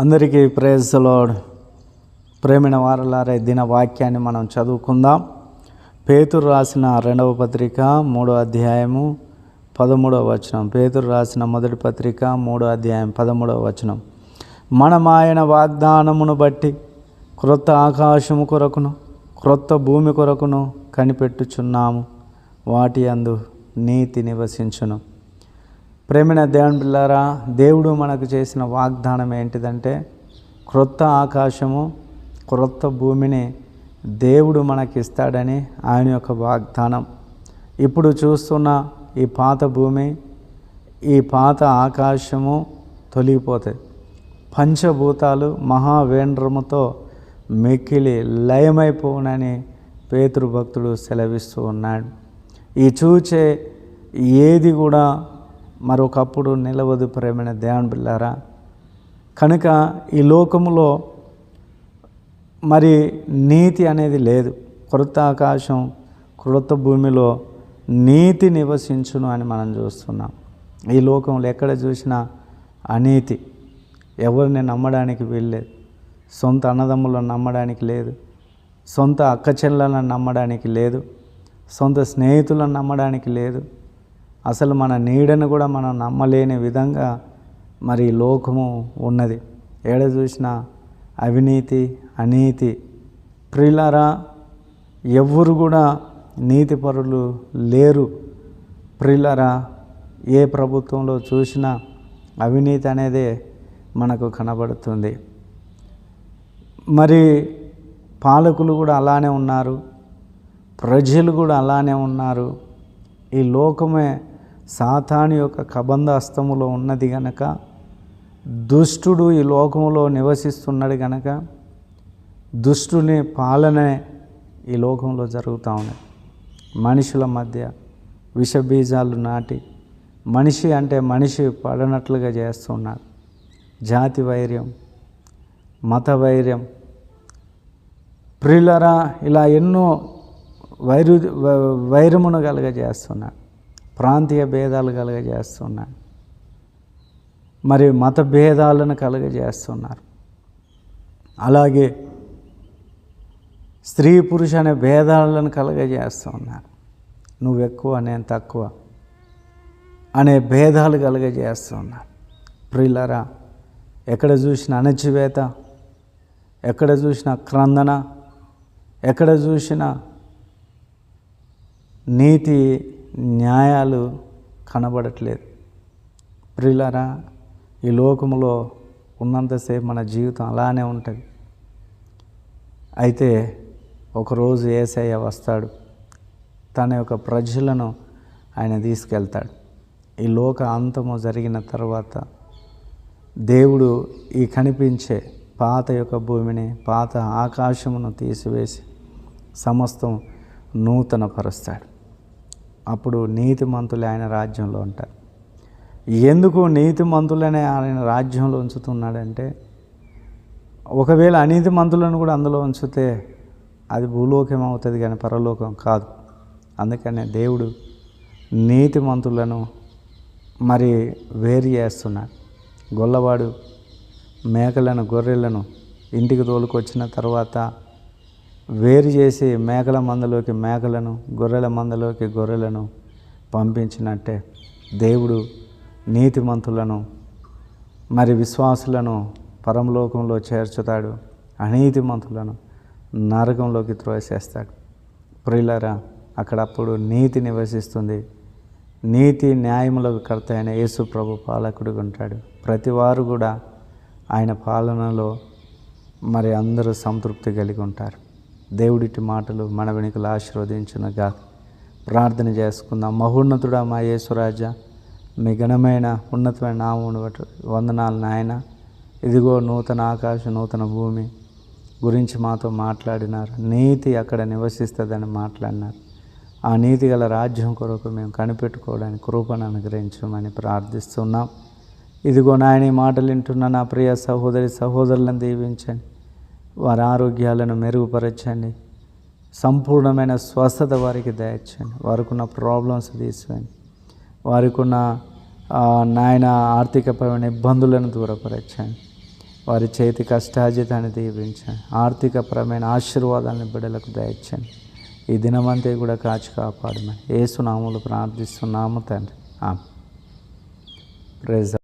అందరికీ praise the lord. ప్రేమైన వారలారా, దిన వాక్యాన్ని మనం చదువుకుందాం. పేతురు రాసిన 2వ పత్రిక 3వ అధ్యాయము 13వ వచనం. పేతురు రాసిన మొదటి పత్రిక 3వ అధ్యాయం 13వ వచనం. మనం ఆయన వాగ్దానమును బట్టి క్రొత్త ఆకాశము కొరకును క్రొత్త భూమి కొరకును కనిపెట్టుచున్నాము, వాటి యందు నీతి నివసించును. ప్రేమైన దేవుని పిల్లారా, దేవుడు మనకు చేసిన వాగ్దానం ఏంటిదంటే క్రొత్త ఆకాశము క్రొత్త భూమిని దేవుడు మనకిస్తాడని ఆయన యొక్క వాగ్దానం. ఇప్పుడు చూస్తున్న ఈ పాత భూమి, ఈ పాత ఆకాశము తొలగిపోతాయి. పంచభూతాలు మహావేంద్రముతో మిక్కిలి లయమైపోవునని పేతురు భక్తుడు సెలవిస్తూ ఉన్నాడు. ఈ చూచే ఏది కూడా మరొకప్పుడు నిలవదు. ప్రేమైన దేవుని బిడ్డలారా, కనుక ఈ లోకములో మరి నీతి అనేది లేదు. క్రొత్త ఆకాశం క్రొత్త భూమిలో నీతి నివసించును అని మనం చూస్తున్నాం. ఈ లోకంలో ఎక్కడ చూసినా అనీతి. ఎవరిని నమ్మడానికి వీల్లేదు. సొంత అన్నదమ్ములను నమ్మడానికి లేదు, సొంత అక్క చెల్లెలను నమ్మడానికి లేదు, సొంత స్నేహితులను నమ్మడానికి లేదు. అసలు మన నీడను కూడా మనం నమ్మలేని విధంగా మరి లోకము ఉన్నది. ఏడ చూసినా అవినీతి, అనీతి. ప్రియులారా, ఎవ్వరు కూడా నీతిపరులు లేరు. ప్రియులారా, ఏ ప్రభుత్వంలో చూసినా అవినీతి అనేదే మనకు కనబడుతుంది. మరి పాలకులు కూడా అలానే ఉన్నారు, ప్రజలు కూడా అలానే ఉన్నారు. ఈ లోకమే సాతాను యొక్క కబంధ హస్తములో ఉన్నది గనక, దుష్టుడు ఈ లోకంలో నివసిస్తున్నాడు గనక దుష్టుని పాలనే ఈ లోకంలో జరుగుతూ ఉన్నది. మనుషుల మధ్య విషబీజాలు నాటి మనిషి అంటే మనిషి పడనట్లుగా చేస్తున్నారు. జాతి వైర్యం, మత వైర్యం. ప్రియులరా, ఇలా ఎన్నో వైరమును కలుగజేస్తున్నాడు. ప్రాంతీయ భేదాలు కలుగజేస్తున్నాడు. మరి మత భేదాలను కలుగజేస్తున్నారు. అలాగే స్త్రీ పురుష అనే భేదాలను కలుగజేస్తున్నారు. నువ్వు ఎక్కువ నేను తక్కువ అనే భేదాలు కలుగజేస్తున్నారు. ప్రియులరా, ఎక్కడ చూసిన అణచివేత, ఎక్కడ చూసిన క్రందన, ఎక్కడ చూసిన నీతి న్యాయాలు కనబడట్లేదు. ప్రియులారా, ఈ లోకములో ఉన్నంతసేపు మన జీవితం అలానే ఉంటుంది. అయితే ఒకరోజు యేసయ్య వస్తాడు. తన యొక్క ప్రజలను ఆయన తీసుకెళ్తాడు. ఈ లోక అంతము జరిగిన తర్వాత దేవుడు ఈ కనిపించే పాత యొక్క భూమిని, పాత ఆకాశమును తీసివేసి సమస్తం నూతన పరుస్తాడు. అప్పుడు నీతిమంతులే ఆయన రాజ్యంలో ఉంటారు. ఎందుకు నీతిమంతులనే ఆయన రాజ్యంలో ఉంచుతున్నాడంటే, ఒకవేళ అనీతిమంతులను కూడా అందులో ఉంచితే అది భూలోకం అవుతుంది కానీ పరలోకం కాదు. అందుకనే దేవుడు నీతిమంతులను మరి వేరు చేస్తున్నాడు. గొల్లవాడు మేకలను గొర్రెలను ఇంటికి తోలుకొచ్చిన తర్వాత వేరు చేసి మేకల మందలోకి మేకలను, గొర్రెల మందలోకి గొర్రెలను పంపించినట్టే దేవుడు నీతిమంతులను మరి విశ్వాసులను పరమలోకంలో చేర్చుతాడు, అనీతిమంతులను నరకంలోకి త్రోసేస్తాడు. ప్రియులారా, అక్కడప్పుడు నీతి నివసిస్తుంది. నీతి న్యాయములకు కర్త అయిన యేసు ప్రభు పాలకుడుగా ఉంటాడు. ప్రతివారు కూడా ఆయన పాలనలో మరి అందరూ సంతృప్తి కలిగి ఉంటారు. దేవుడిటి మాటలు మన వెనుకలు ఆశీర్వదించునుగా. ప్రార్థన చేసుకుందాం. మహోన్నతుడా మా యేసురాజా, మీ ఘనమైన ఉన్నతమైన నామమును బట్టి వందనాలు నాయన. ఇదిగో నూతన ఆకాశం నూతన భూమి గురించి మాతో మాట్లాడినారు. నీతి అక్కడ నివసిస్తుందని మాట్లాడినారు. ఆ నీతి గల రాజ్యం కొరకు మేము కనిపెట్టుకోవడానికి కృపను అనుగ్రహించమని ప్రార్థిస్తున్నాం. ఇదిగో నాయన, ఈ మాటలు వింటున్న నా ప్రియ సహోదరులను దీవించండి. వారి ఆరోగ్యాలను మెరుగుపరచండి. సంపూర్ణమైన స్వస్థత వారికి దయచేయండి. వారికి ఉన్న ప్రాబ్లమ్స్ తీసివేయండి. వారికి ఉన్న నాయన ఆర్థికపరమైన ఇబ్బందులను దూరపరచండి. వారి చేతి కష్టార్జితాన్ని దీవించండి. ఆర్థికపరమైన ఆశీర్వాదాలను బిడ్డలకు దయచేయండి. ఈ దినమంతా కూడా కాచి కాపాడమని యేసు నామములో ప్రార్థిస్తున్నాము తండ్రి. ఆమేన్. ప్రైజ్